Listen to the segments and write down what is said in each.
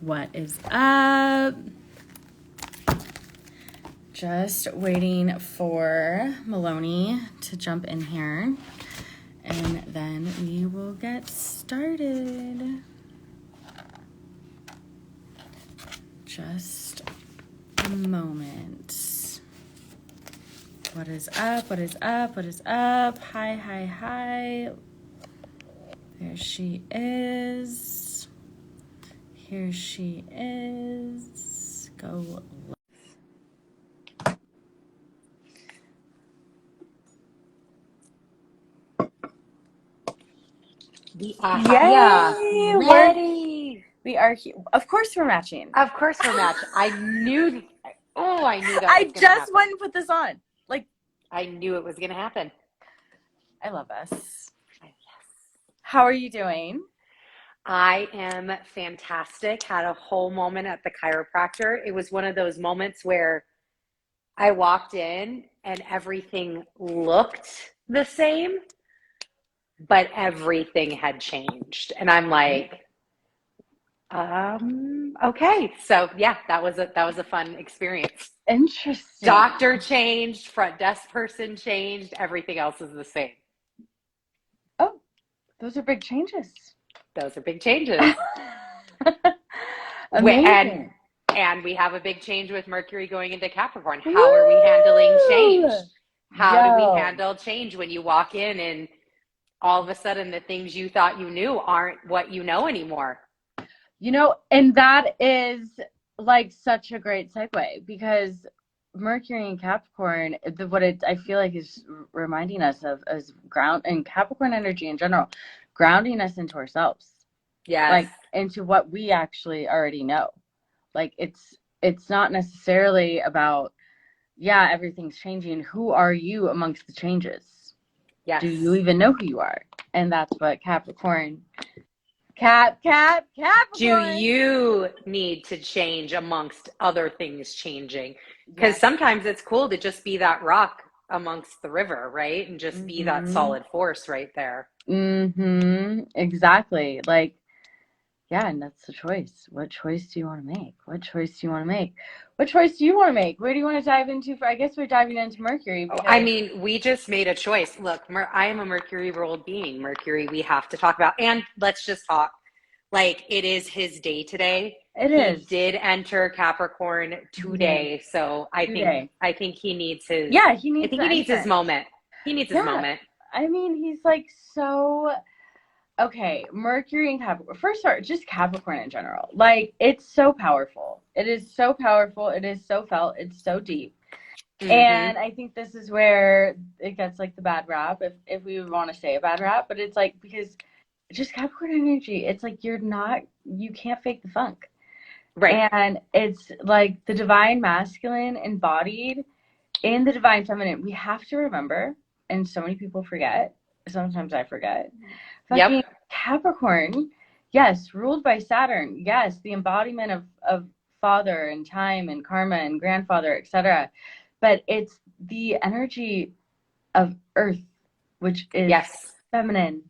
What is up? Just waiting for Miloni to jump in here, and then we will get started. Just a moment. What is up? What is up? What is up? Hi, hi, hi. There she is. Here she is. Go. We are Yay! ready. We are here. Of course we're matching. Of course we're matching. I knew that I was going to happen. just went and put this on. I knew it was going to happen. I love us. Yes. How are you doing? I am fantastic. Had a whole moment at the chiropractor. It was one of those moments where I walked in and everything looked the same, but everything had changed. And I'm like, okay. So yeah, that was a fun experience. Interesting. Doctor changed, front desk person changed, everything else is the same. Oh, those are big changes. Those are big changes. Amazing. And we have a big change with Mercury going into Capricorn. How are we handling change? How do we handle change when you walk in and all of a sudden the things you thought you knew aren't what you know anymore? And that is like such a great segue, because Mercury in Capricorn, I feel like is reminding us of as ground and Capricorn energy in general, grounding us into ourselves. Yes. Like into what we actually already know. Like it's not necessarily about, everything's changing. Who are you amongst the changes? Yes. Do you even know who you are? And that's what Capricorn. Do you need to change amongst other things changing? Because sometimes it's cool to just be that rock amongst the river, right? And just be that solid force right there. Exactly. And that's the choice. What choice do you want to make? What choice do you want to make? What choice do you want to make? Where do you want to dive into? I guess we're diving into Mercury. We just made a choice. Look, I am a Mercury ruled being. Mercury, we have to talk about. And let's just talk. Like, it is his day today. He did enter Capricorn today. So I think he needs his he needs his moment. He needs his moment. I mean, he's like so okay, Mercury and Capricorn. First, just Capricorn in general. Like, it's so powerful. It is so powerful. It is so felt. It's so deep. And I think this is where it gets like the bad rap, if we would want to say a bad rap. But it's like, because just Capricorn energy, it's like you can't fake the funk. Right. And it's like the divine masculine embodied in the divine feminine. We have to remember, and so many people forget. Sometimes I forget. Fucking Capricorn, yes, ruled by Saturn. Yes, the embodiment of father and time and karma and grandfather, etc. But it's the energy of Earth, which is feminine.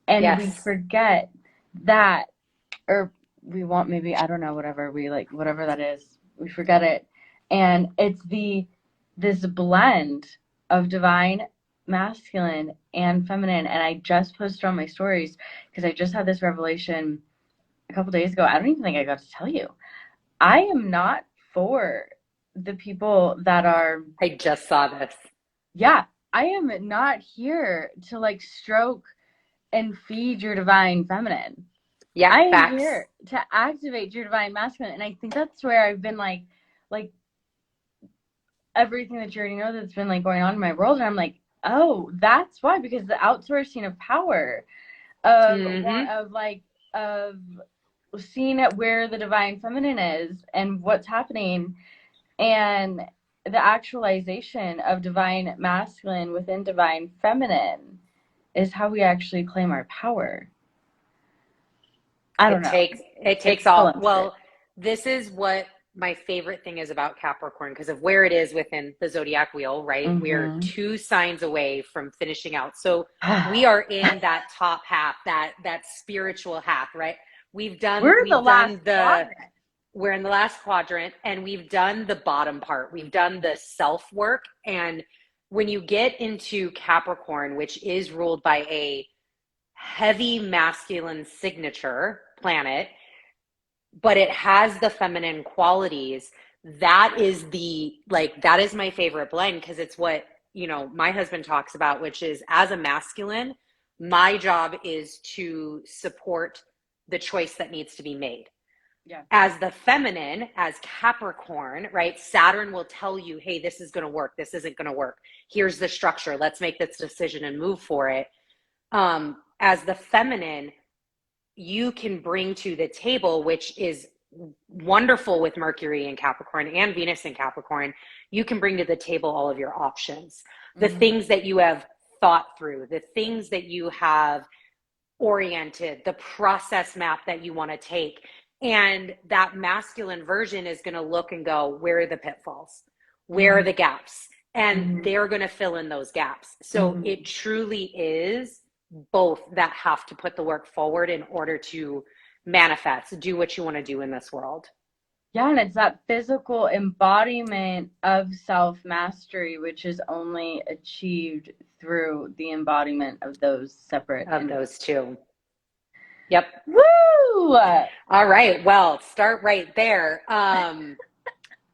And we forget that, or we want, maybe, I don't know, whatever that is, we forget it. And it's this blend of divine masculine and feminine. And I just posted on my stories because I just had this revelation a couple days ago. I don't even think I got to tell you. I am not for the people that are. I just saw this. Yeah, I am not here to like stroke and feed your divine feminine. Yeah, I am here to activate your divine masculine. And I think that's where I've been like everything that you already know that's been like going on in my world. And I'm like, oh, that's why, because the outsourcing of power of seeing it where the divine feminine is and what's happening, and the actualization of divine masculine within divine feminine is how we actually claim our power. I don't know. It takes all. Well, this is what my favorite thing is about Capricorn, because of where it is within the zodiac wheel, right? We're 2 signs away from finishing out. So we are in that top half, that spiritual half, right? We're the last quadrant. we're in the last quadrant, and we've done the bottom part. We've done the self work. And when you get into Capricorn, which is ruled by a heavy masculine signature planet, but it has the feminine qualities, that is that is my favorite blend, because it's what, my husband talks about, which is, as a masculine, my job is to support the choice that needs to be made. Yeah. As the feminine, as Capricorn, right? Saturn will tell you, hey, this is going to work. This isn't going to work. Here's the structure. Let's make this decision and move for it. As the feminine, you can bring to the table, which is wonderful with Mercury in Capricorn and Venus in Capricorn, you can bring to the table all of your options, the things that you have thought through, the things that you have oriented, the process map that you want to take. And that masculine version is going to look and go, where are the pitfalls? Where are the gaps? And they're going to fill in those gaps. So it truly is both that have to put the work forward in order to manifest, do what you want to do in this world. Yeah, and it's that physical embodiment of self-mastery, which is only achieved through the embodiment of those separate those two. Yep. Woo! All right. Well, start right there. All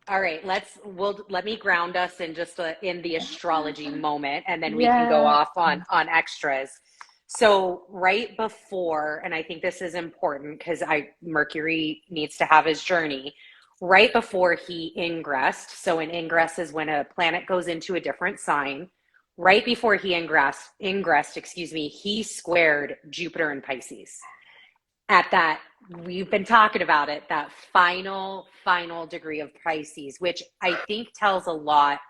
right. Let me ground us in just in the astrology moment, and then we can go off on extras. So right before, and I think this is important because Mercury needs to have his journey, right before he ingressed. So an ingress is when a planet goes into a different sign. Right before he ingressed, he squared Jupiter in Pisces. At that, we've been talking about it, that final degree of Pisces, which I think tells a lot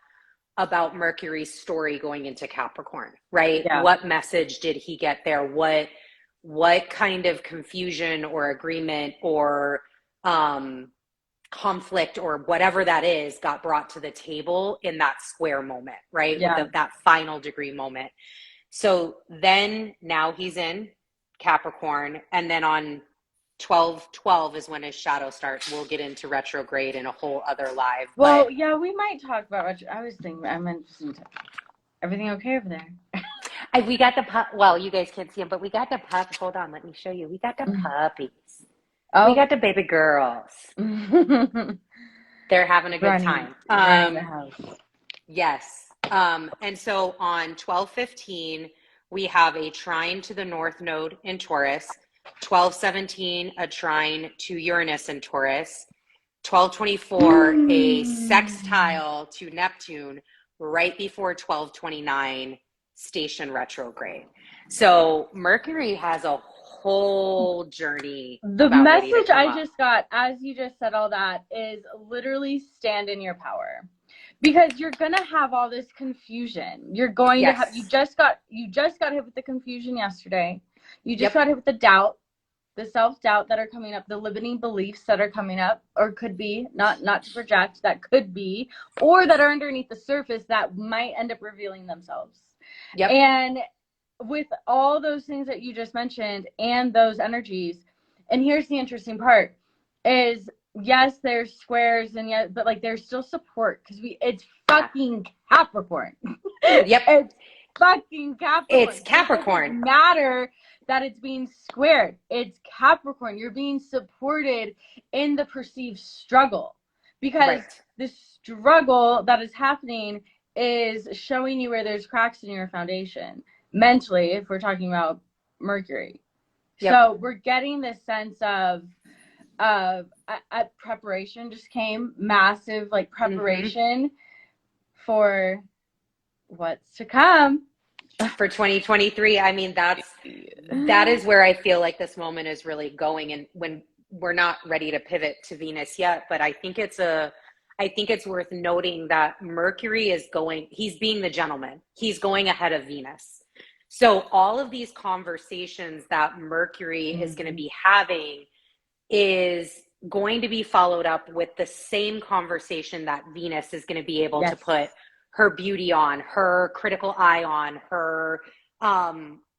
about Mercury's story going into Capricorn, right? Yeah. What message did he get there? What kind of confusion or agreement or conflict or whatever that is got brought to the table in that square moment, right? Yeah. With that final degree moment. So then now he's in Capricorn, and then on 12/12 is when his shadow starts. We'll get into retrograde in a whole other live. Well, yeah, we might talk about I was thinking, I meant everything okay over there? We got the pup. Well, you guys can't see him, but we got the pup. Hold on, let me show you. We got the puppies. Oh. We got the baby girls. They're having a good time. Running the house. Yes. And so on 12/15, we have a trine to the North Node in Taurus. 12/17, a trine to Uranus in Taurus. 12/24, a sextile to Neptune right before 12/29, station retrograde. So Mercury has a whole journey. The message I just got, as you just said all that, is literally stand in your power. Because you're gonna have all this confusion. You're going to have. You just got hit with the confusion yesterday. You just got hit with the doubt, the self-doubt that are coming up, the limiting beliefs that are coming up, or could be not to project, that could be, or that are underneath the surface that might end up revealing themselves. Yep. And with all those things that you just mentioned and those energies, and here's the interesting part: is yes, there's squares, and yet, but like there's still support because it's fucking Capricorn. Yep. It's fucking Capricorn. It's Capricorn. It doesn't matter that it's being squared. It's Capricorn. You're being supported in the perceived struggle because the struggle that is happening is showing you where there's cracks in your foundation mentally, if we're talking about Mercury. Yep. So we're getting this sense of preparation just came, massive like preparation for what's to come for 2023. I mean, that is where I feel like this moment is really going, and when we're not ready to pivot to Venus yet, but I think it's worth noting that Mercury he's being the gentleman. He's going ahead of Venus. So all of these conversations that Mercury is going to be having is going to be followed up with the same conversation that Venus is going to be able to put her beauty on, her critical eye on, her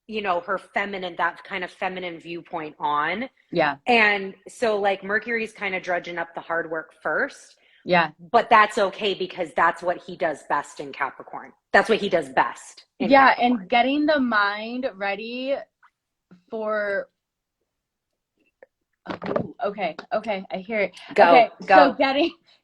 her feminine, that kind of feminine viewpoint on. Yeah. And so like Mercury's kind of drudging up the hard work first. Yeah. But that's okay because that's what he does best in Capricorn. That's what he does best. Yeah. Capricorn. And getting the mind ready for, okay. I hear it. Go. So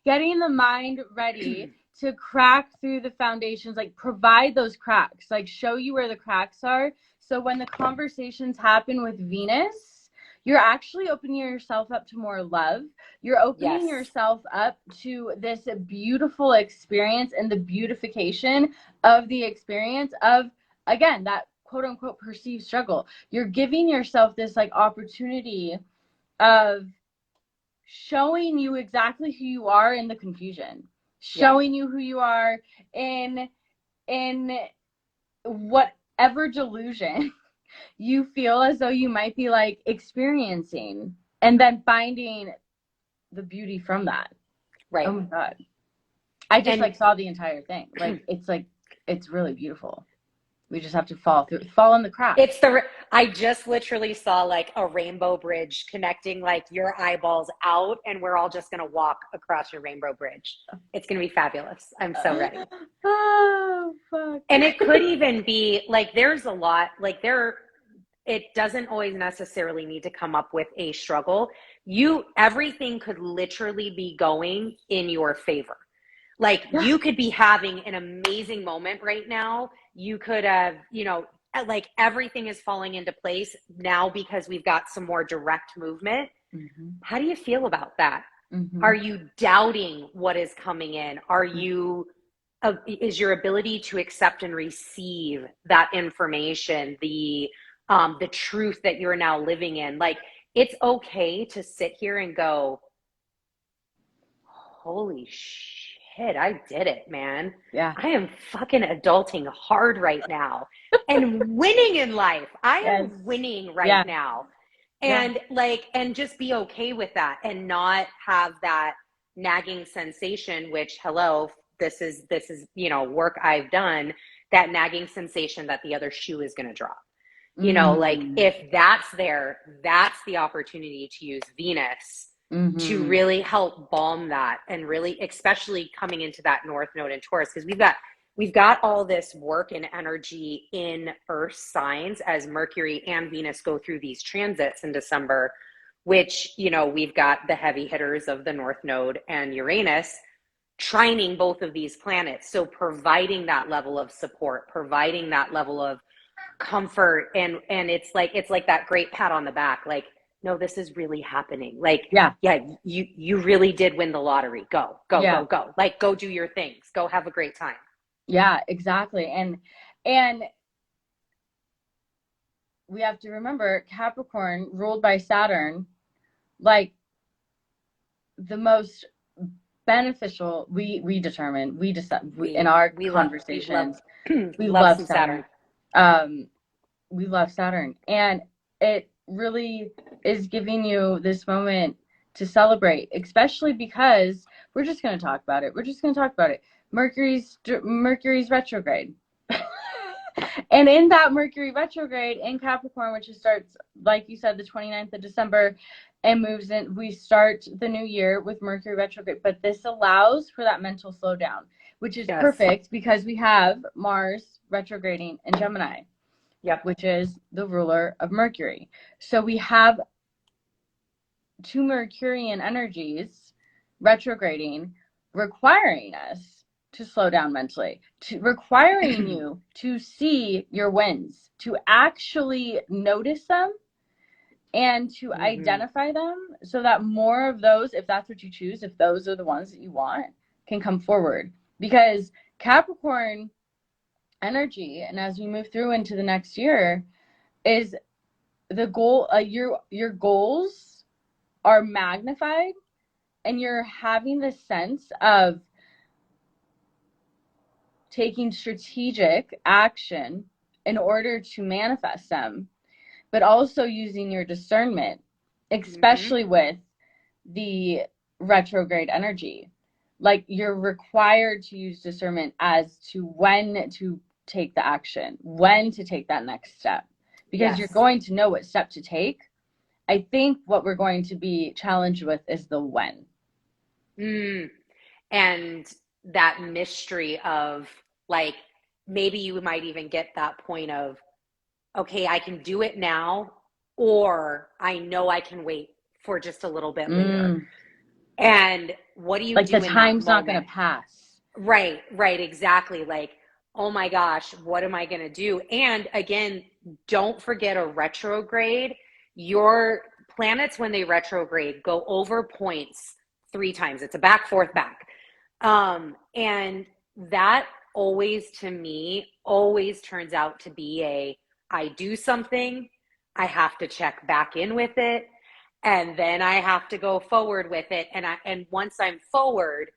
getting the mind ready to crack through the foundations, like provide those cracks, like show you where the cracks are. So when the conversations happen with Venus, you're actually opening yourself up to more love. You're opening yourself up to this beautiful experience and the beautification of the experience of, again, that quote unquote perceived struggle. You're giving yourself this like opportunity of showing you exactly who you are in the confusion, showing you who you are in whatever delusion you feel as though you might be like experiencing, and then finding the beauty from that. Right. Oh my God. I just saw the entire thing. Like, it's really beautiful. We just have to fall in the cracks. I just literally saw like a rainbow bridge connecting like your eyeballs out, and we're all just going to walk across your rainbow bridge. It's going to be fabulous. I'm so ready. Oh, fuck. And it could even be like, there's a lot, like it doesn't always necessarily need to come up with a struggle. Everything could literally be going in your favor. Like you could be having an amazing moment right now. You could have, like everything is falling into place now because we've got some more direct movement. Mm-hmm. How do you feel about that? Mm-hmm. Are you doubting what is coming in? Are you, is your ability to accept and receive that information, the truth that you're now living in? Like, it's okay to sit here and go, holy shit, I did it, man. Yeah. I am fucking adulting hard right now and winning in life. I am winning right now. And and just be okay with that and not have that nagging sensation, which, hello, this is, work I've done, that nagging sensation that the other shoe is going to drop. Like if that's there, that's the opportunity to use Venus to really help balm that, and really, especially coming into that North Node in Taurus, because we've got all this work and energy in Earth signs as Mercury and Venus go through these transits in December, which, we've got the heavy hitters of the North Node and Uranus trining both of these planets. So providing that level of support, providing that level of comfort, and it's like that great pat on the back, like, no, this is really happening. Like, you really did win the lottery. Go, like, go do your things, go have a great time. Yeah, exactly. And we have to remember Capricorn ruled by Saturn, like the most beneficial, we determine in our conversations, we love Saturn. We love Saturn, and it really is giving you this moment to celebrate, especially because we're just going to talk about it. Mercury's retrograde. And in that Mercury retrograde in Capricorn, which starts, like you said, the 29th of December, and moves in, we start the new year with Mercury retrograde. But this allows for that mental slowdown, which is perfect because we have Mars retrograding in Gemini. Yep, which is the ruler of Mercury. So we have two Mercurian energies retrograding, requiring us to slow down mentally, requiring you to see your wins, to actually notice them, and to identify them, so that more of those, if that's what you choose, if those are the ones that you want, can come forward. Because Capricorn energy, and as we move through into the next year, is the goal, your goals are magnified, and you're having this sense of taking strategic action in order to manifest them, but also using your discernment, especially with the retrograde energy. Like, you're required to use discernment as to when to take the action, when to take that next step. because you're going to know what step to take. I think what we're going to be challenged with is the when. And that mystery of like, maybe you might even get that point of, okay, I can do it now, or I know I can wait for just a little bit later. And what do you do in that moment? Like the time's not going to pass. Right, exactly. Like, oh my gosh, what am I going to do? And again, don't forget a retrograde. Your planets, when they retrograde, go over points 3 times. It's a back, forth, back. And that always, to me, always turns out to be I do something, I have to check back in with it, and then I have to go forward with it. And once I'm forward,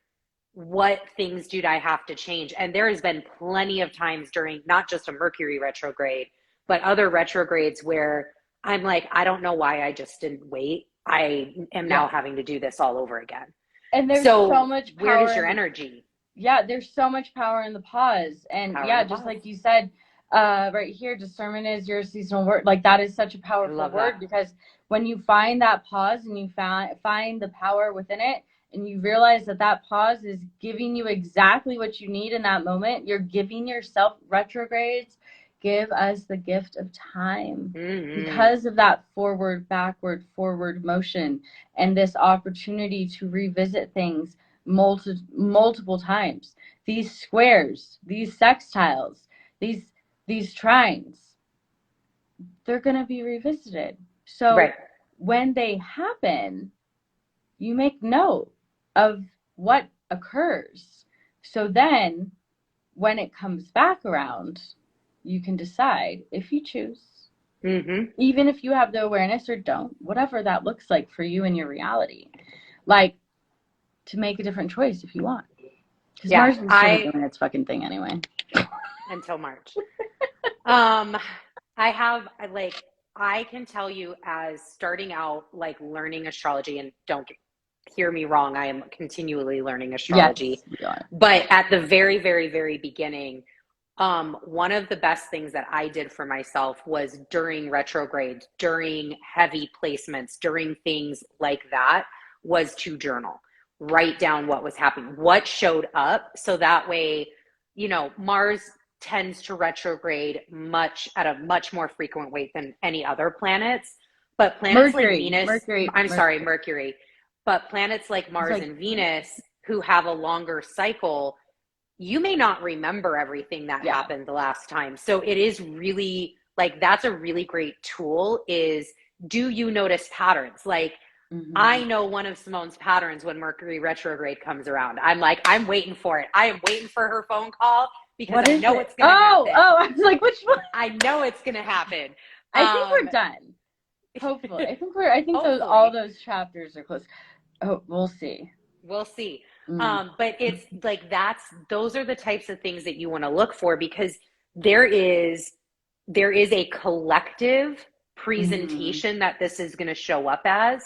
what things do I have to change? And there has been plenty of times during not just a Mercury retrograde, but other retrogrades where I'm like, I don't know why I just didn't wait. I am now having to do this all over again. And there's so much power. Where does your energy? Yeah, there's so much power in the pause. And just like you said, right here, discernment is your seasonal word. Like that is such a powerful word, because when you find that pause and you find the power within it, and you realize that pause is giving you exactly what you need in that moment, you're giving yourself retrogrades. Give us the gift of time, because of that forward, backward, forward motion, and this opportunity to revisit things multiple times. These squares, these sextiles, these trines, they're going to be revisited. So when they happen, you make note of what occurs. So then when it comes back around, you can decide if you choose, even if you have the awareness or don't, whatever that looks like for you in your reality, like to make a different choice if you want. Because Mars is doing its fucking thing anyway. Until March. I can tell you, as starting out, like learning astrology, and don't hear me wrong, I am continually learning astrology. Yes, but at the very, very, very beginning, one of the best things that I did for myself was during retrograde, during heavy placements, during things like that, was to journal, write down what was happening, what showed up. So that way, Mars tends to retrograde at a much more frequent rate than any other planets. But planets like Venus, Mercury. But planets like Mars and Venus, who have a longer cycle, you may not remember everything that happened the last time. So it is really that's a really great tool, is, do you notice patterns? Like, I know one of Simone's patterns when Mercury retrograde comes around. I'm waiting for it. I am waiting for her phone call, because I know it's going to happen. I was like, which one? I know it's going to happen. I think we're done. Hopefully. I think all those chapters are close. Oh, we'll see. But it's like, those are the types of things that you want to look for, because there is a collective presentation that this is going to show up as.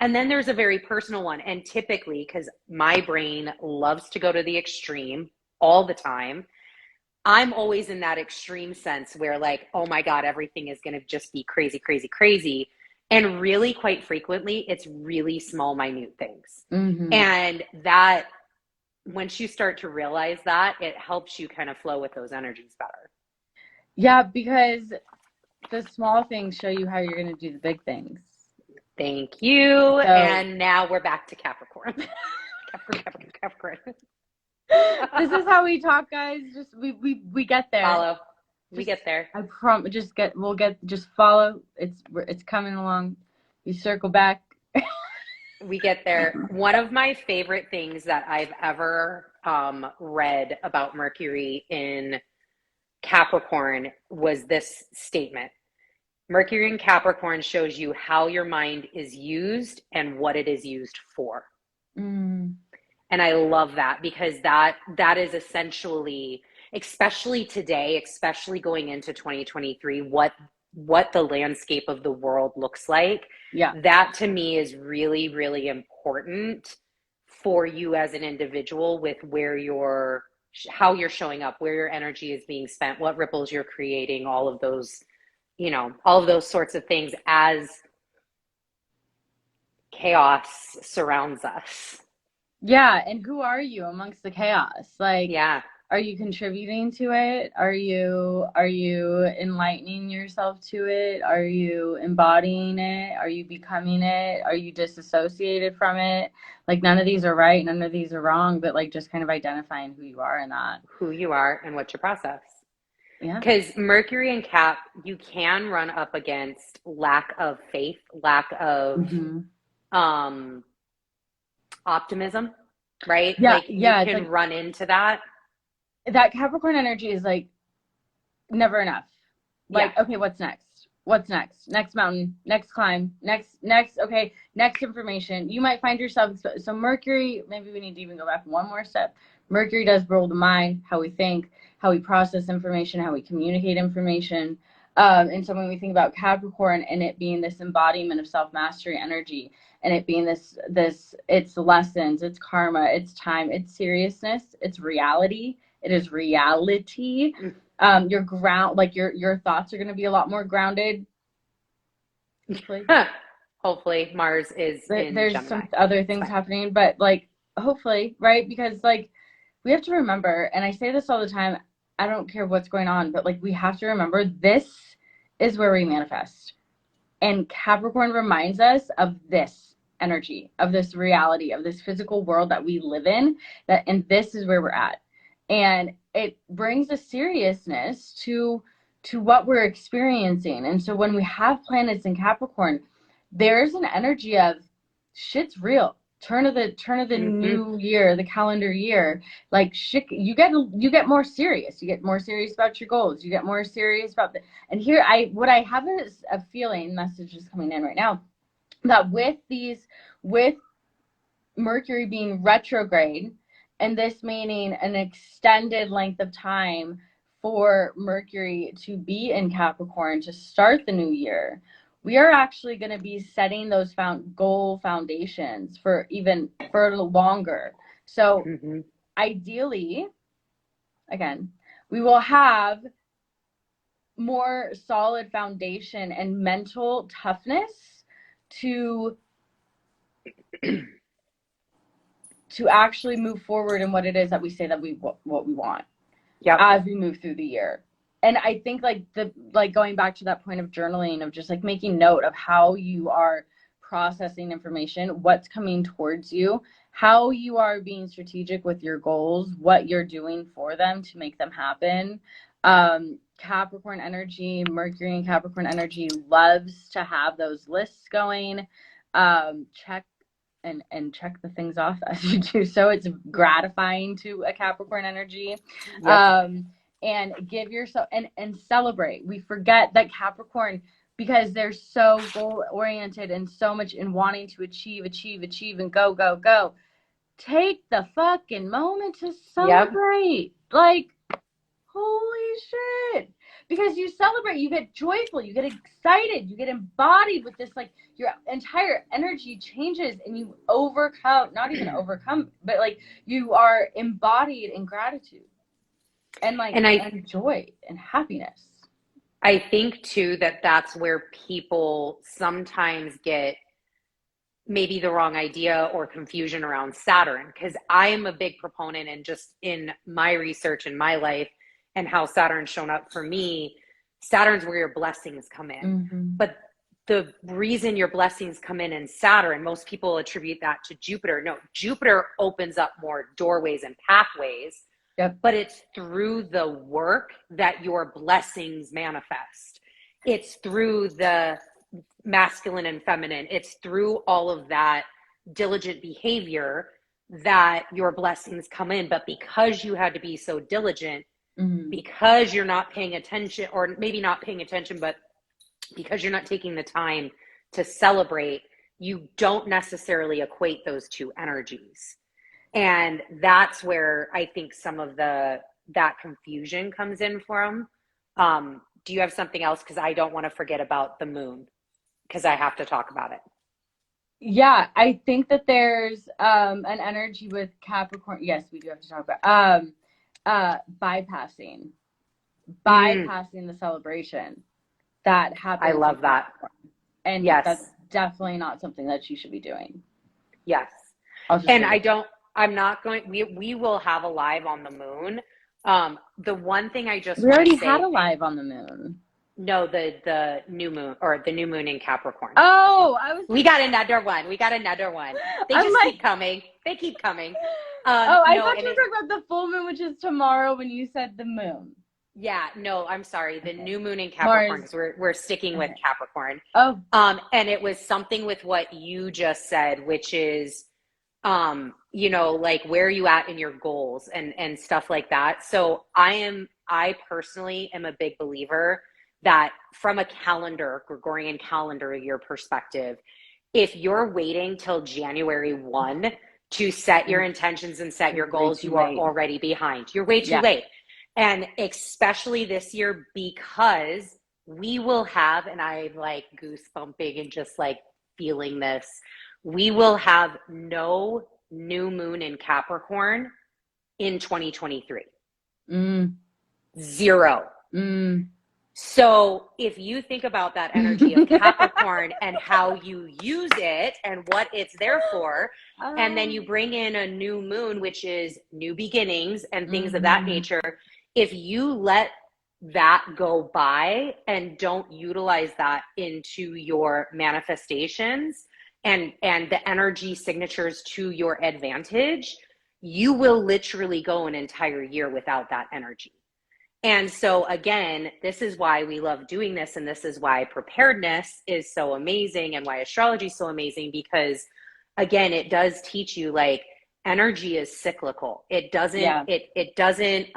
And then there's a very personal one. And typically, because my brain loves to go to the extreme all the time, I'm always in that extreme sense where, like, oh my God, everything is going to just be crazy, crazy, crazy. And really, quite frequently, it's really small, minute things. And that, once you start to realize that, it helps you kind of flow with those energies better. Yeah, because the small things show you how you're going to do the big things. Thank you. And now we're back to Capricorn. Capricorn. This is how we talk, guys. Just we get there. Follow. We get there. I promise. Just follow. It's coming along. We circle back. We get there. One of my favorite things that I've ever read about Mercury in Capricorn was this statement. Mercury in Capricorn shows you how your mind is used and what it is used for. And I love that, because that is essentially, especially today, especially going into 2023, what the landscape of the world looks like. Yeah. That to me is really, really important for you as an individual, with how you're showing up, where your energy is being spent, what ripples you're creating, all of those, all of those sorts of things as chaos surrounds us. Yeah. And who are you amongst the chaos? Like, yeah. Are you contributing to it? Are you enlightening yourself to it? Are you embodying it? Are you becoming it? Are you disassociated from it? Like, none of these are right, none of these are wrong, but like just kind of identifying who you are in that. Who you are and what's your process. Yeah. Because Mercury and Cap, you can run up against lack of faith, lack of optimism, right? Yeah, like you can run into that. That Capricorn energy is like never enough. Like, okay, what's next? What's next? Next mountain, next climb, next, okay, next information. You might find yourself, so Mercury, maybe we need to even go back one more step. Mercury does rule the mind, how we think, how we process information, how we communicate information. And so when we think about Capricorn and it being this embodiment of self-mastery energy, and it being this, it's lessons, it's karma, it's time, it's seriousness, it's reality. It is reality. Your ground, like your thoughts are going to be a lot more grounded. Hopefully, hopefully Mars is in there's Gemini. some other things happening, but like hopefully, right? Because like we have to remember, and I say this all the time, I don't care what's going on, but like we have to remember this is where we manifest. And Capricorn reminds us of this energy, of this reality, of this physical world that we live in, and this is where we're at. And it brings a seriousness to what we're experiencing. And so when we have planets in Capricorn, there's an energy of shit's real. Turn of the new year, the calendar year, like shit, you get more serious. You get more serious about your goals. You get more serious about and here what I have is a feeling, messages coming in right now, that with Mercury being retrograde, and this meaning an extended length of time for Mercury to be in Capricorn to start the new year, we are actually going to be setting those goal foundations for longer. So ideally, again, we will have more solid foundation and mental toughness to actually move forward in what it is that we say that what we want as we move through the year. And I think like going back to that point of journaling, of just like making note of how you are processing information, what's coming towards you, how you are being strategic with your goals, what you're doing for them to make them happen. Capricorn energy, Mercury and Capricorn energy loves to have those lists going. Check the things off as you do so. It's gratifying to a Capricorn energy. And give yourself and celebrate. We forget that Capricorn, because they're so goal oriented and so much in wanting to achieve and go. Take the fucking moment to celebrate. Like, holy shit. Because you celebrate, you get joyful, you get excited, you get embodied with this, like your entire energy changes and you not even overcome, but like you are embodied in gratitude and joy and happiness. I think too that's where people sometimes get maybe the wrong idea or confusion around Saturn, because I am a big proponent, and just in my research in my life and how Saturn's shown up for me, Saturn's where your blessings come in. But the reason your blessings come in Saturn, most people attribute that to Jupiter. No, Jupiter opens up more doorways and pathways, but it's through the work that your blessings manifest. It's through the masculine and feminine. It's through all of that diligent behavior that your blessings come in. But because you had to be so diligent, because you're not paying attention, or maybe not paying attention, but because you're not taking the time to celebrate, you don't necessarily equate those two energies. And that's where I think some of that confusion comes in from. Do you have something else? Because I don't want to forget about the moon, because I have to talk about it. Yeah, I think that there's an energy with Capricorn. Yes, we do have to talk about bypassing the celebration. that happens. I love that. And yes, that's definitely not something that you should be doing. Yes. And I'm not going, we will have a live on the moon. The one thing I just we already had a live on the moon. No, the new moon, or the new moon in Capricorn. Oh, we got another one. They just keep coming. They keep coming. I thought you were talking about the full moon, which is tomorrow, when you said the moon. Yeah, no, I'm sorry. The new moon in Capricorn, because we're sticking with Capricorn. Oh. And it was something with what you just said, which is, you know, like, where are you at in your goals and stuff like that. So I personally am a big believer that from a Gregorian calendar year perspective, if you're waiting till January 1 to set your intentions and set your goals, you are already behind. You're way too late. And especially this year, because we will have, and I like goosebumping and just like feeling this, we will have no new moon in Capricorn in 2023. Zero. So if you think about that energy of Capricorn and how you use it and what it's there for, and then you bring in a new moon, which is new beginnings and things of that nature, if you let that go by and don't utilize that into your manifestations and the energy signatures to your advantage, you will literally go an entire year without that energy. And so again, this is why we love doing this, and this is why preparedness is so amazing and why astrology is so amazing, because again, it does teach you, like, energy is cyclical. It doesn't it doesn't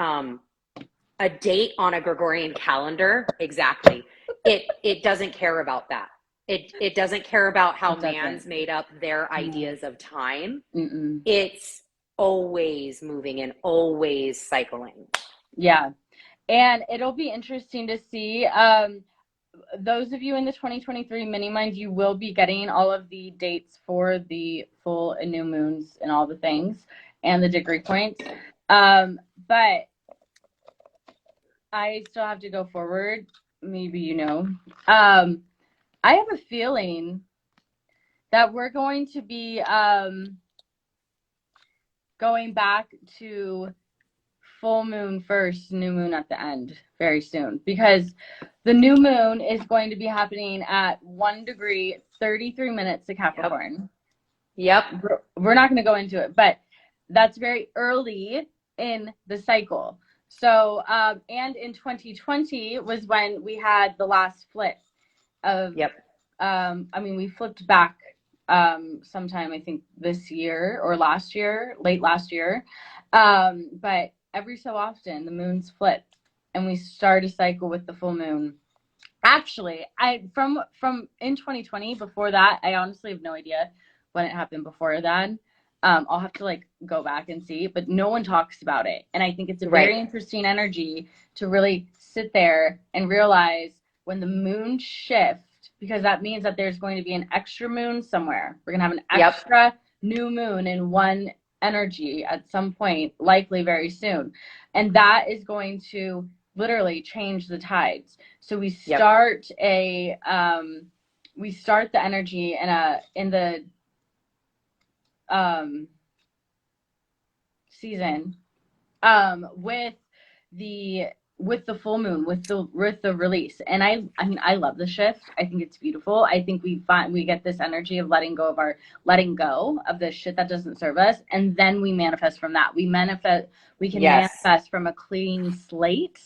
a date on a Gregorian calendar, exactly. It doesn't care about that. It doesn't care about how man's made up their ideas of time. It's always moving and always cycling. Yeah. And it'll be interesting to see, those of you in the 2023 mini mind, you will be getting all of the dates for the full and new moons and all the things and the degree points. But I still have to go forward. Maybe, you know, I have a feeling that we're going to be going back to full moon first, new moon at the end very soon, because the new moon is going to be happening at 1 degree 33 minutes to Capricorn. Yep. We're not going to go into it, but that's very early in the cycle. So and in 2020 was when we had the last flip of I mean, we flipped back sometime, I think this year or last year, late last year, but every so often the moons flip and we start a cycle with the full moon. Actually, from in 2020, before that, I honestly have no idea when it happened before then. I'll have to like go back and see, but no one talks about it. And I think it's a very interesting energy to really sit there and realize when the moon shift, because that means that there's going to be an extra moon somewhere. We're going to have an extra new moon in one energy at some point, likely very soon. And that is going to literally change the tides. So we start the energy in the season with the full moon, with the release. And I mean, I love the shift. I think it's beautiful. I think we get this energy of letting go of the shit that doesn't serve us, and then we manifest from that. We can manifest from a clean slate.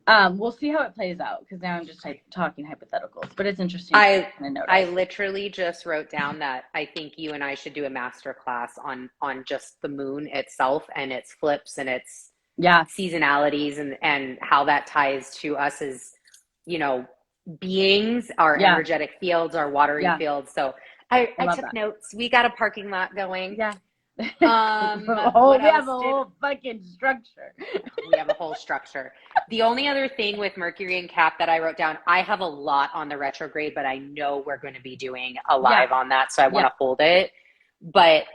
We'll see how it plays out, because now I'm just talking hypotheticals, but it's interesting. I literally just wrote down that I think you and I should do a master class on just the moon itself and its flips and its seasonalities and how that ties to us as, you know, beings, our energetic fields, our watery fields. So I took notes. We got a parking lot going. Yeah. We have a whole fucking structure. We have a whole structure. The only other thing with Mercury and Cap that I wrote down, I have a lot on the retrograde, but I know we're going to be doing a live on that, so I want to hold it. But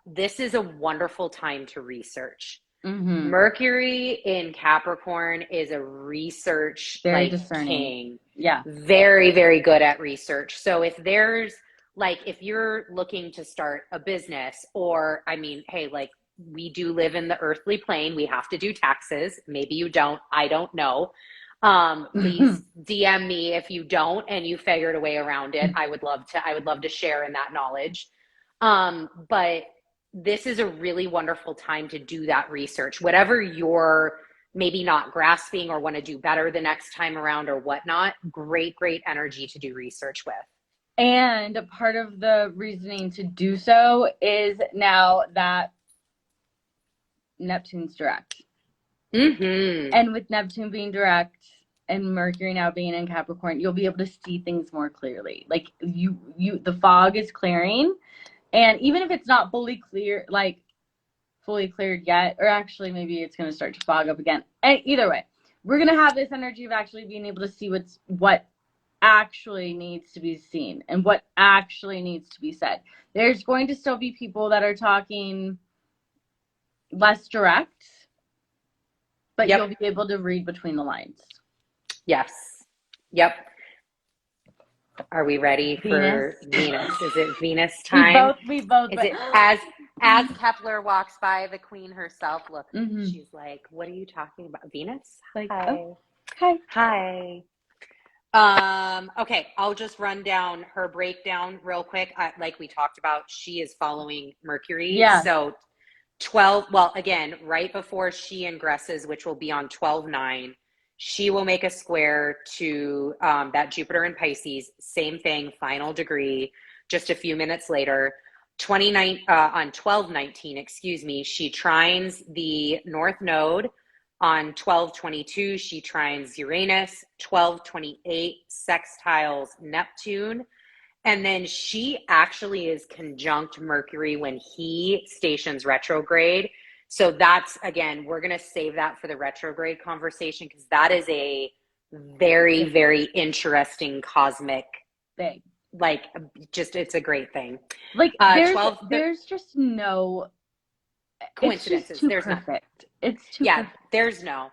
this is a wonderful time to research. Mercury in Capricorn is a research very discerning king. Yeah. Very, very good at research. So if there's if you're looking to start a business, or I mean, hey, we do live in the earthly plane. We have to do taxes. Maybe you don't. I don't know. Please DM me if you don't and you figured a way around it. I would love to share in that knowledge. But this is a really wonderful time to do that research. Whatever you're maybe not grasping or want to do better the next time around or whatnot, great energy to do research with. And part of the reasoning to do so is now that Neptune's direct. And with Neptune being direct and Mercury now being in Capricorn, you'll be able to see things more clearly. The fog is clearing. And even if it's not fully clear, fully cleared yet, or actually maybe it's going to start to fog up again. Either way, we're going to have this energy of actually being able to see what actually needs to be seen and what actually needs to be said. There's going to still be people that are talking less direct, but you'll be able to read between the lines. Yes. Yep. Are we ready for Venus? Is it Venus time? We both. Is it as Kepler walks by, the queen herself? Look, she's like, "What are you talking about, Venus?" Hi. Hi. Okay, I'll just run down her breakdown real quick. Like we talked about, she is following Mercury. Yeah. So 12. Well, again, right before she ingresses, which will be on 12/9. She will make a square to that Jupiter in Pisces. Same thing, final degree. Just a few minutes later, on 12/19, she trines the North Node. On 12/22, she trines Uranus. 12/28, sextiles Neptune. And then she actually is conjunct Mercury when he stations retrograde. So that's, again, we're going to save that for the retrograde conversation because that is a very, very interesting cosmic thing. It's a great thing. There's just no coincidences. It's there's perfect. It's too perfect. There's no.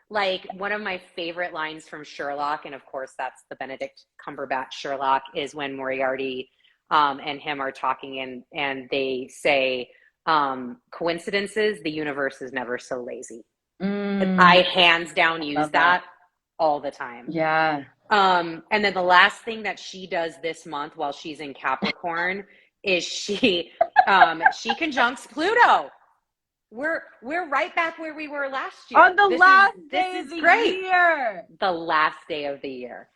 One of my favorite lines from Sherlock, and of course that's the Benedict Cumberbatch Sherlock, is when Moriarty and him are talking and they say, coincidences, the universe is never so lazy. I hands down use that all the time. Yeah. And then the last thing that she does this month while she's in Capricorn is she conjuncts Pluto. We're right back where we were last year. On the last day of the year. The last day of the year.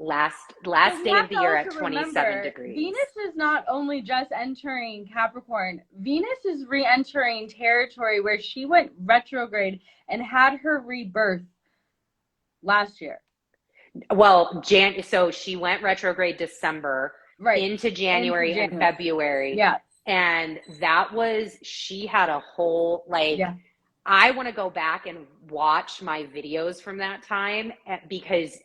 Last day of the year at 27 degrees. Venus is not only just entering Capricorn. Venus is re-entering territory where she went retrograde and had her rebirth last year. Well, so she went retrograde December into January and February. Yeah. And she had a whole, I want to go back and watch my videos from that time because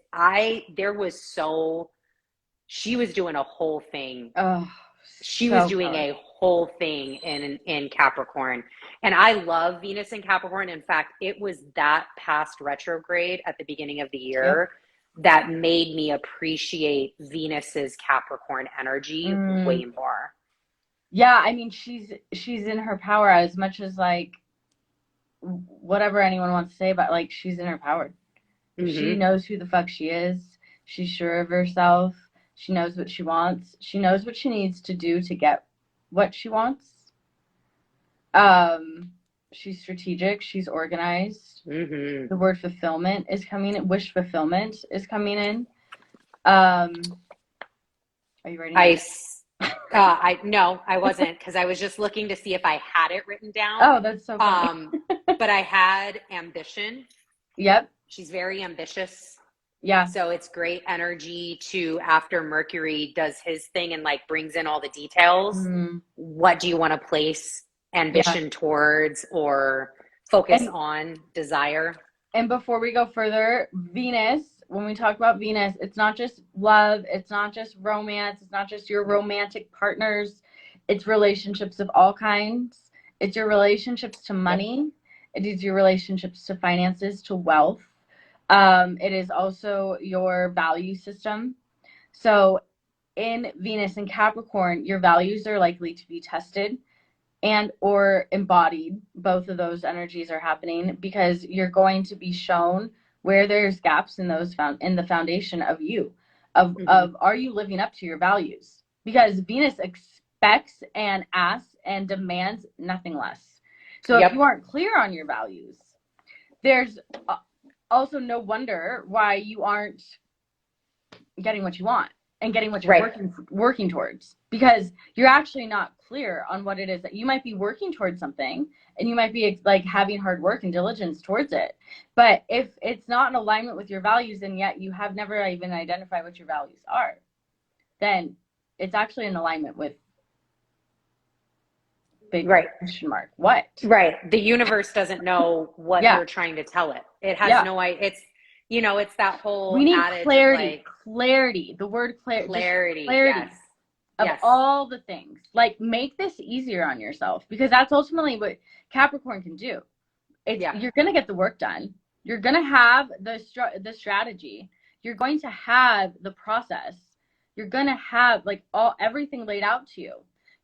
she was doing a whole thing. Oh, she was doing a whole thing in Capricorn. And I love Venus in Capricorn. In fact, it was that past retrograde at the beginning of the year that made me appreciate Venus's Capricorn energy way more. Yeah, I mean, she's in her power as much as whatever anyone wants to say about she's in her power. She knows who the fuck she is. She's sure of herself. She knows what she wants. She knows what she needs to do to get what she wants. She's strategic. She's organized. The word fulfillment is coming in. Wish fulfillment is coming in. Are you ready? No, I wasn't, because I was just looking to see if I had it written down. Oh, that's so funny. But I had ambition. Yep. She's very ambitious. Yeah. So it's great energy after Mercury does his thing and brings in all the details. What do you want to place ambition towards or focus on, desire? And before we go further, Venus, when we talk about Venus, it's not just love, it's not just romance, it's not just your romantic partners, it's relationships of all kinds. It's your relationships to money. It is your relationships to finances, to wealth. It is also your value system. So in Venus and Capricorn, your values are likely to be tested and or embodied. Both of those energies are happening because you're going to be shown where there's gaps in those in the foundation of you, of are you living up to your values? Because Venus expects and asks and demands nothing less. So if you aren't clear on your values, there's also no wonder why you aren't getting what you want and getting what you're working towards, because you're actually not clear on what it is that you might be working towards something, and you might be like having hard work and diligence towards it. But if it's not in alignment with your values, and yet you have never even identified what your values are, then it's actually in alignment with big question mark. What? Right. The universe doesn't know what you're trying to tell it. It has no idea. It's, you know, it's that whole we need adage clarity. Of like, clarity. The word clarity. Yes. Of all the things. Like, make this easier on yourself, because that's ultimately what Capricorn can do. You're going to get the work done. You're going to have the strategy. You're going to have the process. You're going to have like everything laid out to you.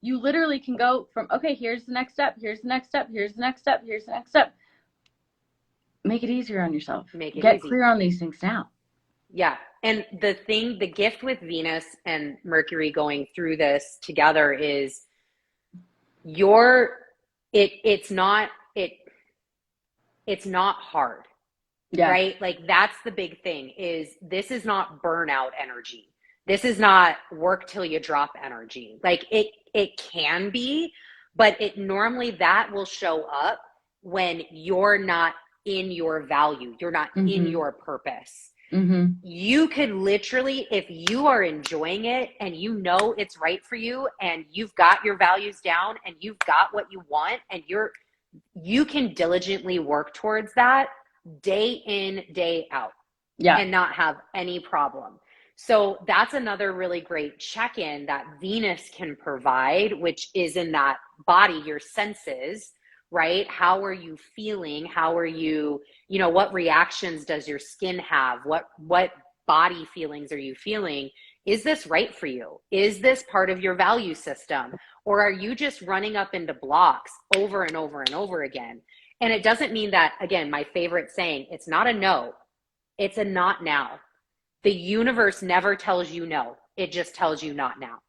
You literally can go from, okay, here's the next step. Here's the next step. Here's the next step. Here's the next step. Make it easier on yourself. Get clear on these things now. Yeah. And the gift with Venus and Mercury going through this together is it's not hard. Yeah. Right? Like, that's the big thing, is this is not burnout energy. This is not work till you drop energy. Like, it can be, but it normally that will show up when you're not in your value. You're not in your purpose. You could literally, if you are enjoying it and you know it's right for you and you've got your values down and you've got what you want and you can diligently work towards that day in, day out, and not have any problem. So that's another really great check-in that Venus can provide, which is in that body, your senses, right? How are you feeling? How are you, what reactions does your skin have? What body feelings are you feeling? Is this right for you? Is this part of your value system? Or are you just running up into blocks over and over and over again? And it doesn't mean that, again, my favorite saying, it's not a no, it's a not now. The universe never tells you no. It just tells you not now.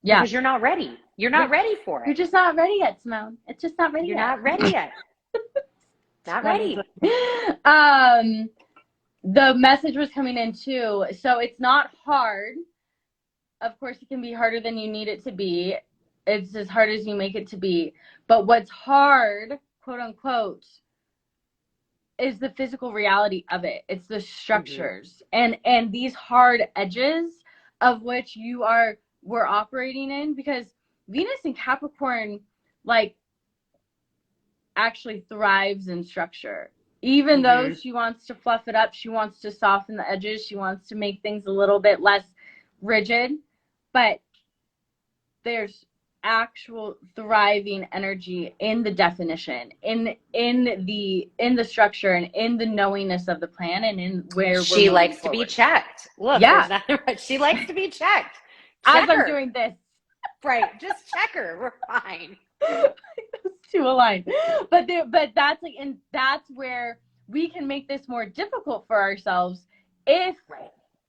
Yeah. Because you're not ready. You're not ready for it. You're just not ready yet, Simone. It's just not ready yet. You're not ready yet. Not ready. The message was coming in too. So it's not hard. Of course, it can be harder than you need it to be. It's as hard as you make it to be. But what's hard, quote unquote, is the physical reality of it. It's the structures and these hard edges of which we're operating in, because Venus and Capricorn like actually thrives in structure. Even though she wants to fluff it up, she wants to soften the edges, she wants to make things a little bit less rigid, but there's actual thriving energy in the definition, in the structure, and in the knowingness of the plan, and in where she likes to be checked. Look, she likes to be checked. As I'm doing this, right? Just check her. We're fine. Too aligned, but that's like, and that's where we can make this more difficult for ourselves if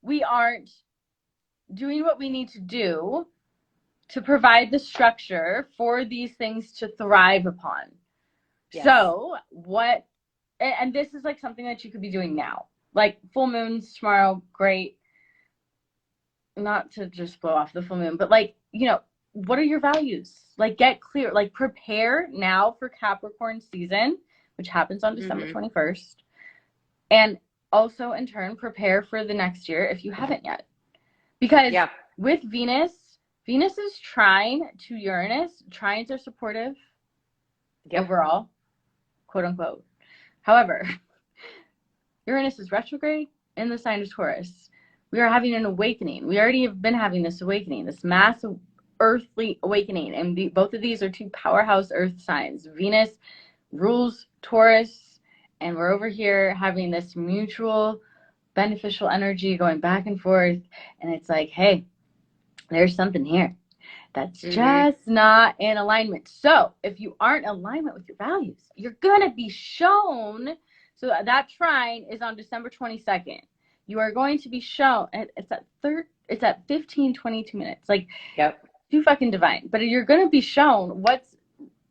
we aren't doing what we need to do to provide the structure for these things to thrive upon. Yes. So and this is like something that you could be doing now, like full moons tomorrow, great. Not to just blow off the full moon, but like, what are your values? Like, get clear, like prepare now for Capricorn season, which happens on December 21st. And also in turn, prepare for the next year if you haven't yet. Because with Venus is trine to Uranus. Trines are supportive overall, quote unquote. However, Uranus is retrograde in the sign of Taurus. We are having an awakening. We already have been having this awakening, this massive earthly awakening. And both of these are two powerhouse earth signs. Venus rules Taurus, and we're over here having this mutual beneficial energy going back and forth, and it's like, hey, there's something here that's just not in alignment. So if you aren't in alignment with your values, you're gonna be shown. So that trine is on December 22nd. You are going to be shown. It's at 15:22 minutes. Like, too fucking divine. But you're gonna be shown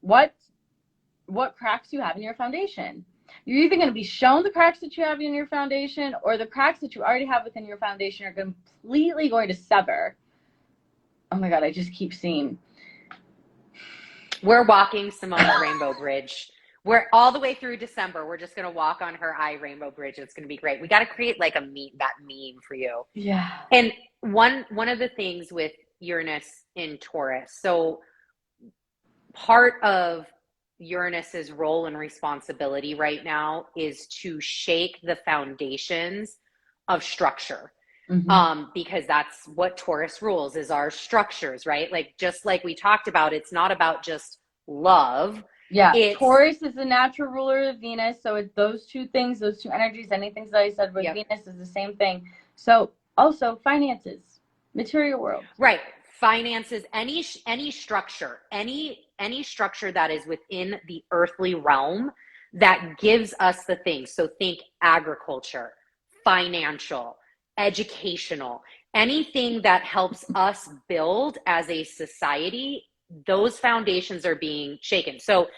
what cracks you have in your foundation. You're either going to be shown the cracks that you have in your foundation, or the cracks that you already have within your foundation are completely going to sever. Oh my God, I just keep seeing. We're walking Simone's rainbow bridge. We're all the way through December. We're just going to walk on her eye rainbow bridge. It's going to be great. We got to create like that meme for you. Yeah. And one of the things with Uranus in Taurus, so part of Uranus's role and responsibility right now is to shake the foundations of structure. Because that's what Taurus rules, is our structures, right? Like, just like we talked about, it's not about just love. Yeah. Taurus is the natural ruler of Venus. So it's those two things, those two energies, anything that I said with Venus is the same thing. So also finances, material world. Right. Finances, any structure, any structure that is within the earthly realm that gives us the things. So think agriculture, financial, educational, anything that helps us build as a society, those foundations are being shaken. So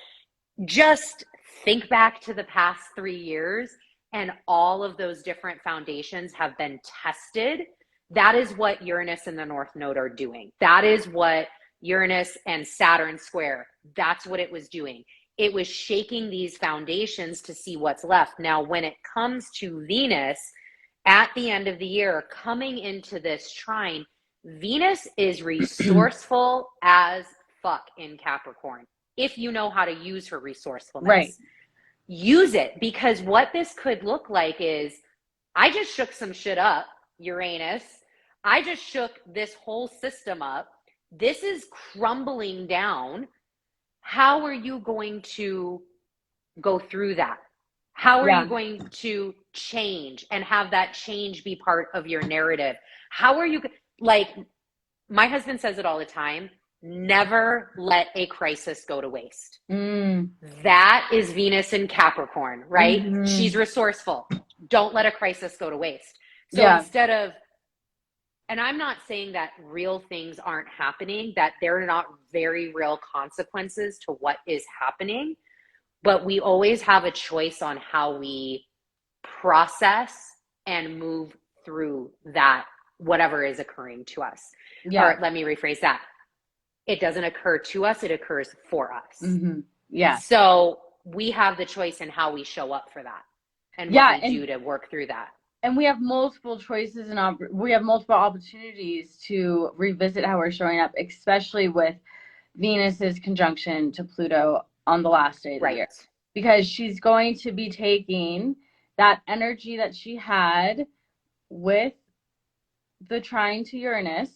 just think back to the past 3 years, and all of those different foundations have been tested. That is what Uranus and the North Node are doing. That is what Uranus and Saturn square, that's what it was doing. It was shaking these foundations to see what's left. Now, when it comes to Venus, at the end of the year, coming into this trine, Venus is resourceful as fuck in Capricorn. If you know how to use her resourcefulness. Right. Use it, because what this could look like is, I just shook some shit up, Uranus. I just shook this whole system up. This is crumbling down. How are you going to go through that? How are you going to change and have that change be part of your narrative? How are you, like, my husband says it all the time, never let a crisis go to waste. That is Venus in Capricorn, right? She's resourceful. Don't let a crisis go to waste. So instead of, and I'm not saying that real things aren't happening, that there are not very real consequences to what is happening, but we always have a choice on how we process and move through that, whatever is occurring to us. Or let me rephrase that. It doesn't occur to us, it occurs for us. Yeah. So we have the choice in how we show up for that and what we do to work through that. And we have multiple choices and we have multiple opportunities to revisit how we're showing up, especially with Venus's conjunction to Pluto on the last day of the year. Because she's going to be taking that energy that she had with the trine to Uranus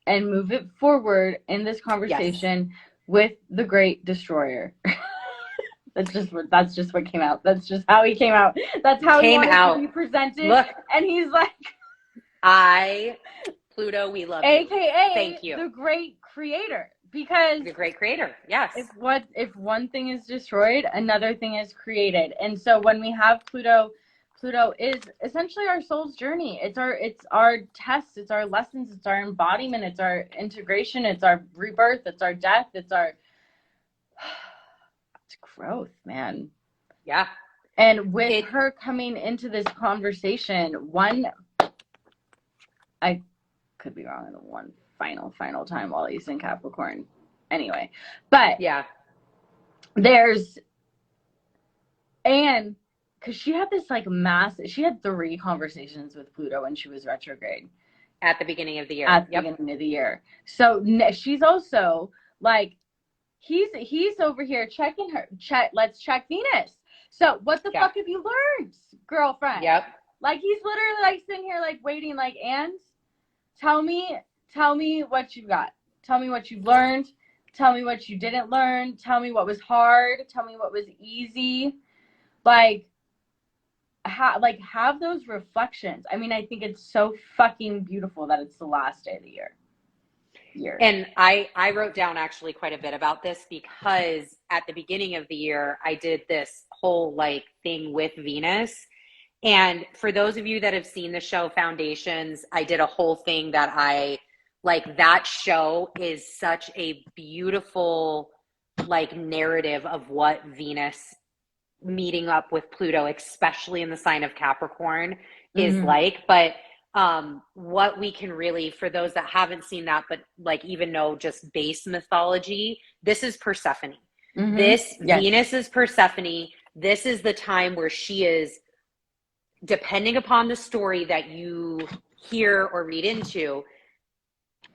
and move it forward in this conversation with the Great Destroyer. That's just what came out. That's just how he came out. That's how he wanted to be presented. Look, and he's like, Pluto, we love you. AKA thank you. The Great Creator. Because the Great Creator, yes. If one thing is destroyed, another thing is created. And so when we have Pluto is essentially our soul's journey. It's our tests, it's our lessons, it's our embodiment, it's our integration, it's our rebirth, it's our death, it's our it's growth, man. Yeah. And with her coming into this conversation, I could be wrong in one final time while he's in Capricorn. Anyway, but because she had this she had 3 conversations with Pluto when she was retrograde. At the beginning of the year. Beginning of the year. So she's also like, he's over here checking her. Let's check Venus. So what the fuck have you learned, girlfriend? Yep. Like, he's literally like sitting here like waiting, like, and tell me what you've got. Tell me what you've learned. Tell me what you didn't learn. Tell me what was hard. Tell me what was easy. Like, have those reflections. I mean, I think it's so fucking beautiful that it's the last day of the year. And I wrote down actually quite a bit about this because at the beginning of the year, I did this whole like thing with Venus. And for those of you that have seen the show Foundations, I did a whole thing that I like. That show is such a beautiful like narrative of what Venus meeting up with Pluto, especially in the sign of Capricorn, is like. But what we can really, for those that haven't seen that, but like even know just base mythology, this is Persephone. This Venus is Persephone. This is the time where she is, depending upon the story that you hear or read into,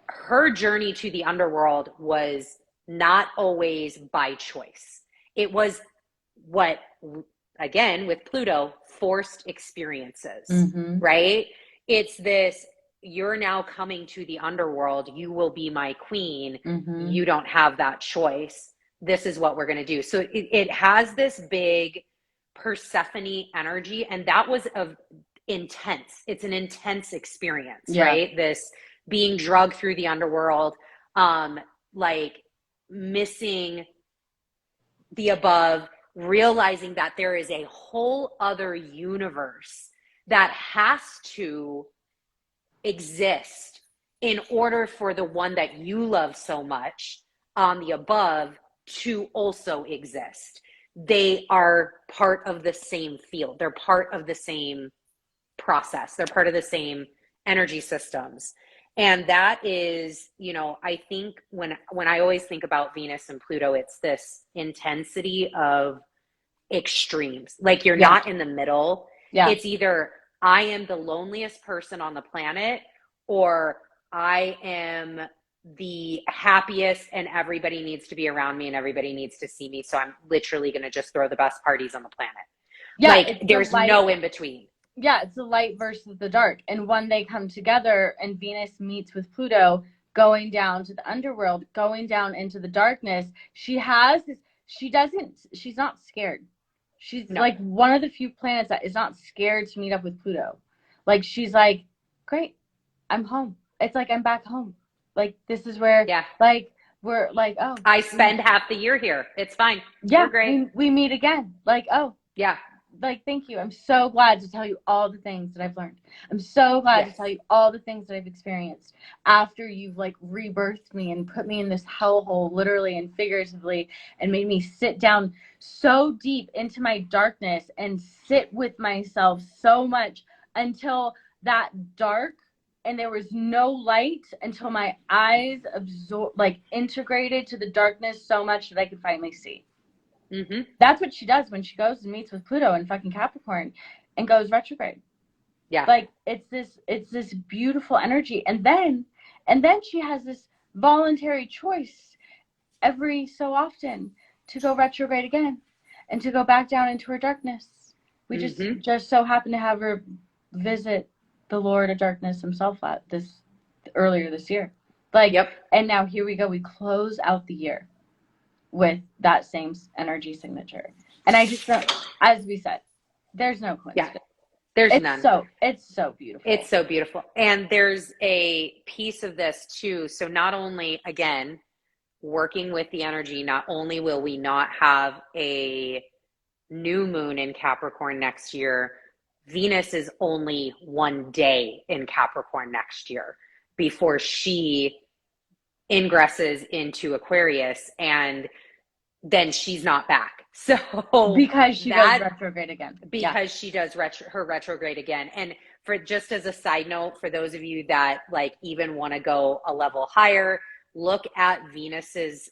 her journey to the underworld was not always by choice. It was what, again, with Pluto, forced experiences, right? It's this, you're now coming to the underworld. You will be my queen. You don't have that choice. This is what we're going to do. So it has this big Persephone energy, and that was intense. It's an intense experience, right? This being drugged through the underworld, like missing the above, realizing that there is a whole other universe that has to exist in order for the one that you love so much on the above to also exist. They are part of the same field. They're part of the same process. They're part of the same energy systems. And that is, you know, I think when I always think about Venus and Pluto, it's this intensity of extremes. Like you're not in the middle. It's either I am the loneliest person on the planet, or I am the happiest and everybody needs to be around me and everybody needs to see me. So I'm literally going to just throw the best parties on the planet. Like there's no in between. Yeah, it's the light versus the dark. And when they come together and Venus meets with Pluto, going down to the underworld, going down into the darkness, she has this, she's not scared. She's like one of the few planets that is not scared to meet up with Pluto. Like, she's like, great, I'm home. It's like, I'm back home. Like, this is where, like, we're like, oh. I spend half the year here. It's fine. Yeah, we're great. We meet again. Like, oh. Yeah. Like, thank you. I'm so glad to tell you all the things that I've learned. I'm so glad to tell you all the things that I've experienced after you've like rebirthed me and put me in this hellhole, literally and figuratively, and made me sit down so deep into my darkness and sit with myself so much until that dark and there was no light, until my eyes integrated to the darkness so much that I could finally see. That's what she does when she goes and meets with Pluto and fucking Capricorn and goes retrograde. Like, it's this beautiful energy. And then she has this voluntary choice every so often to go retrograde again and to go back down into her darkness. We just so happen to have her visit the Lord of Darkness himself earlier this year. Like, and now here we go. We close out the year with that same energy signature. And I just don't, as we said, there's no coincidence. There's none. It's so beautiful. It's so beautiful. And there's a piece of this too. So not only, again, working with the energy, not only will we not have a new moon in Capricorn next year, Venus is only one day in Capricorn next year before she ingresses into Aquarius, and then she's not back. So because she does retrograde again. Because she does her retrograde again. And for just as a side note, for those of you that like even want to go a level higher, look at Venus's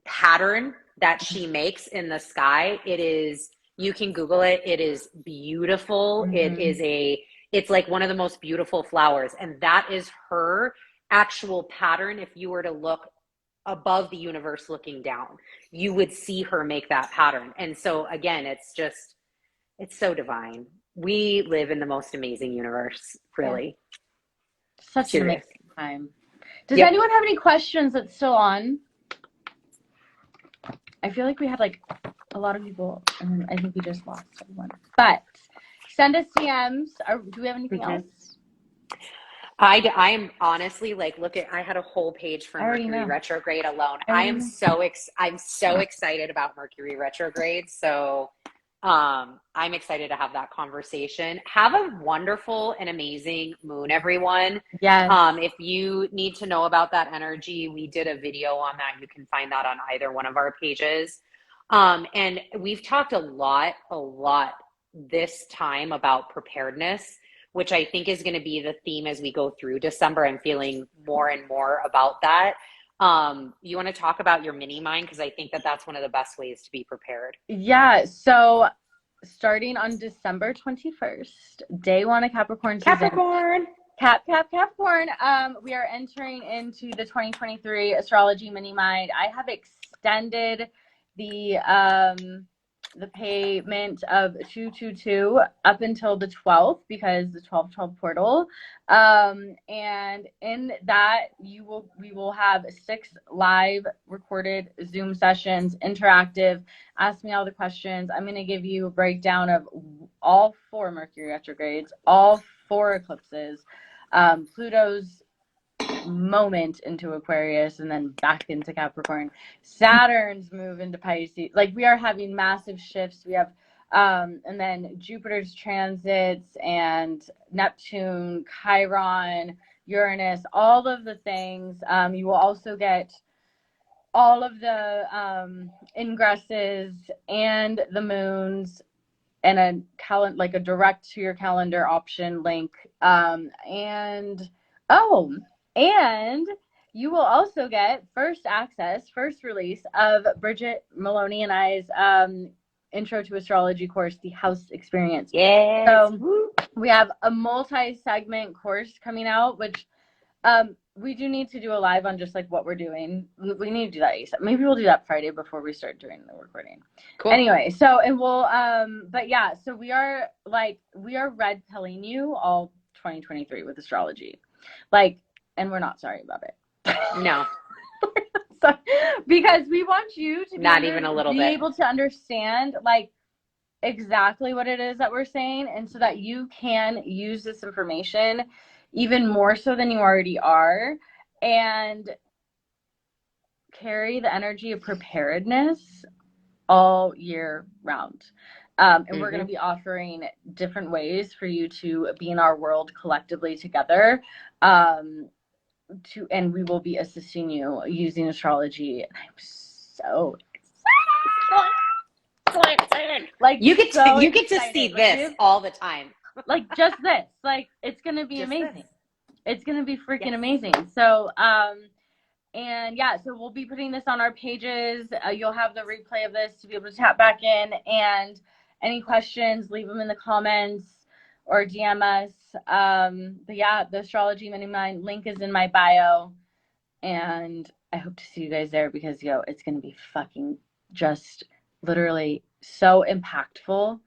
pattern that she makes in the sky. It is, you can Google it. It is beautiful. It's like one of the most beautiful flowers. And that is her actual pattern. If you were to look above the universe looking down, you would see her make that pattern. And so again, it's so divine. We live in the most amazing universe, really. Such an amazing time. Does anyone have any questions that's still on? I feel like we had like a lot of people, and I think we just lost everyone. But send us DMs. Do we have anything else? I'm honestly like, I had a whole page for Mercury retrograde alone. I'm so excited about Mercury retrograde. So I'm excited to have that conversation. Have a wonderful and amazing moon, everyone. Yes. If you need to know about that energy, we did a video on that. You can find that on either one of our pages. And we've talked a lot this time about preparedness, which I think is going to be the theme as we go through December. I'm feeling more and more about that. You want to talk about your mini mind? Because I think that's one of the best ways to be prepared. Yeah. So starting on December 21st, day one of Capricorn season. Capricorn. Capricorn. We are entering into the 2023 astrology mini mind. I have extended the payment of 222 up until the 12th because the 12/12 portal. And in that we will have 6 live recorded Zoom sessions, interactive. Ask me all the questions. I'm going to give you a breakdown of all 4 Mercury retrogrades, all 4 eclipses, Pluto's moment into Aquarius and then back into Capricorn, Saturn's move into Pisces. Like, we are having massive shifts. We have and then Jupiter's transits and Neptune, Chiron, Uranus, all of the things. You will also get all of the ingresses and the moons and a direct to your calendar option link. And you will also get first release of Bridget, Miloni, and I's Intro to Astrology course, the House Experience. Yes. So we have a multi-segment course coming out, which we do need to do a live on just like what we're doing. We need to do that ASAP. Maybe we'll do that Friday before we start doing the recording. Cool. Anyway, so and we'll but yeah, so we are red pilling you all 2023 with astrology. And we're not sorry about it. No. Because we want you to not even a little be bit able to understand exactly what it is that we're saying, and so that you can use this information even more so than you already are and carry the energy of preparedness all year round. And we're going to be offering different ways for you to be in our world collectively together. And we will be assisting you using astrology. I'm so excited. You get to see this all the time. Just this. It's gonna be amazing. It's gonna be freaking amazing. So and yeah, so we'll be putting this on our pages. You'll have the replay of this to be able to tap back in, and any questions, leave them in the comments or DM us. But yeah, the astrology mini mind link is in my bio, and I hope to see you guys there because it's gonna be fucking just literally so impactful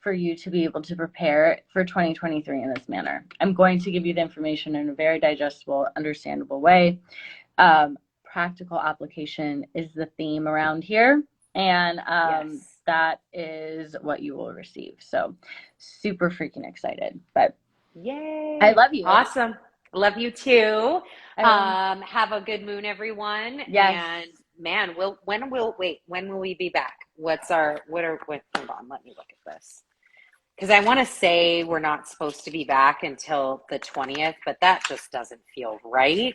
for you to be able to prepare for 2023 in this manner. I'm going to give you the information in a very digestible, understandable way. Practical application is the theme around here, and that is what you will receive. So super freaking excited. But yay, I love you. Awesome. Love you too. Have a good moon, everyone. Yes. And man, when will we be back? Hold on, let me look at this. Because I want to say we're not supposed to be back until the 20th, but that just doesn't feel right.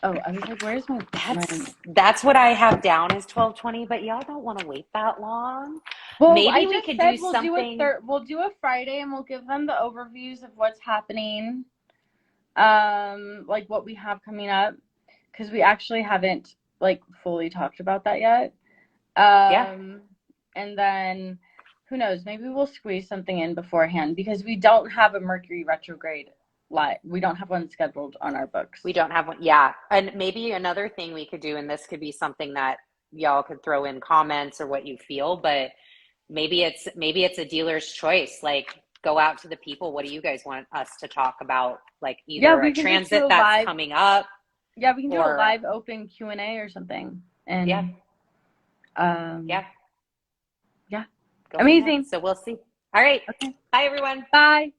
Oh, I was like, where's my... That's what I have down as 12/20, but y'all don't want to wait that long. Well, maybe we could do something. We'll do a Friday and we'll give them the overviews of what's happening, like what we have coming up, because we actually haven't fully talked about that yet. And then who knows, maybe we'll squeeze something in beforehand because we don't have a Mercury retrograde live. We don't have one scheduled on our books. We don't have one. Yeah. And maybe another thing we could do, and this could be something that y'all could throw in comments or what you feel, but maybe it's a dealer's choice. Go out to the people. What do you guys want us to talk about? Either a transit that's coming up. Yeah, we can do a live open Q&A or something. And yeah. Amazing. So we'll see. All right. Okay. Bye, everyone. Bye.